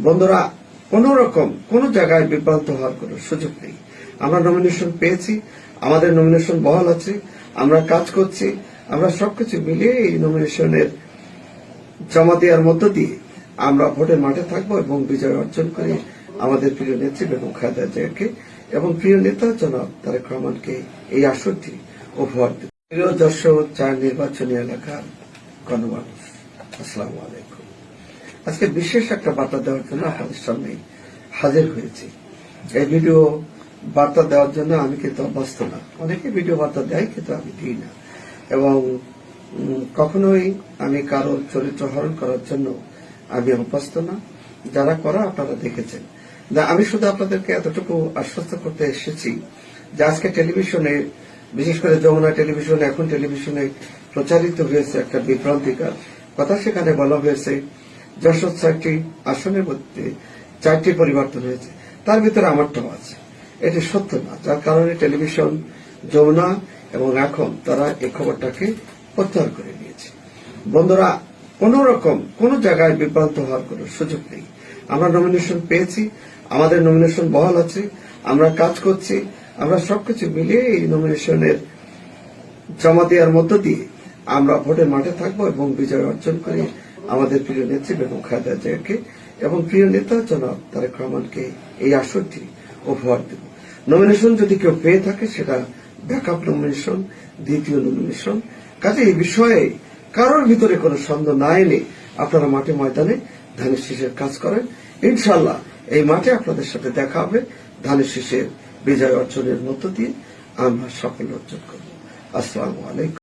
বন্ধুরা, কোন রকম কোন জায়গায় বিভ্রান্ত হওয়ার কোন সুযোগ নেই। আমরা নমিনেশন পেয়েছি, আমাদের নমিনেশন বহাল আছে, আমরা কাজ করছি, আমরা সবকিছু মিলিয়ে এই নমিনেশনের জমা দেওয়ার মধ্য দিয়ে আমরা ভোটের মাঠে থাকবো এবং বিজয় অর্জন করে আমাদের প্রিয় নেত্রী বেগম খালেদা জিয়াকে এবং প্রিয় নেতা জনাব তারেক রহমানকে এই আসনটি উপহার দেব। প্রিয় দর্শক, 4 নির্বাচনী এলাকার গণমানুষ, আসসালামু আলাইকুম। আজকে বিশেষ একটা বার্তা দেওয়ার জন্য আপনাদের সামনে হাজির হয়েছি। এই ভিডিও বার্তা দেওয়ার জন্য আমি কিন্তু অভ্যস্ত না। অনেকে ভিডিও বার্তা দেয়, কিন্তু আমি দিই না এবং কখনোই আমি কারো চরিত্র হরণ করার জন্য আমি অভ্যস্ত না। যারা করা আপনারা দেখেছেন। আমি শুধু আপনাদেরকে এতটুকু আশ্বস্ত করতে এসেছি যে আজকে টেলিভিশনে, বিশেষ করে যমুনা টেলিভিশন, এখন টেলিভিশনে প্রচারিত হয়েছে একটা বিভ্রান্তিকর কথা। সেখানে বলা হয়েছে যশোর 4টি আসনের মধ্যে 4টি পরিবর্তন হয়েছে, তার ভিতরে আমারটাও আছে। এটি সত্য না, যার কারণে টেলিভিশন, যমুনা এবং এখন তারা এই খবরটাকে প্রত্যাহার করে নিয়েছে। বন্ধুরা, কোন রকম কোন জায়গায় বিভ্রান্ত হওয়ার কোন সুযোগ নেই। আমরা নমিনেশন পেয়েছি, আমাদের নমিনেশন বহাল আছে, আমরা কাজ করছি, আমরা সবকিছু মিলিয়ে এই নমিনেশনের জমা দেওয়ার মধ্য দিয়ে আমরা ভোটের মাঠে থাকবো এবং বিজয় অর্জন করে আমাদের প্রিয় নেত্রী বেগম খালেদা জিয়াকে এবং প্রিয় নেতা জনাব তারেক রহমানকে এই আসনটি উপহার দেব। নমিনেশন যদি কেউ পেয়ে থাকে সেটা ব্যাকআপ নমিনেশন, দ্বিতীয় নমিনেশন। কাজে এই বিষয়ে কারোর ভিতরে কোনো সন্দেহ না এনে আপনারা মাঠে ময়দানে ধানের শীষের কাজ করেন। ইনশাল্লাহ এই মাঠে আপনাদের সাথে দেখা হবে। ধানের শীষের বিজয় অর্জনের মধ্য দিয়ে আমরা সাফল্য অর্জন করব। আসসালামু আলাইকুম।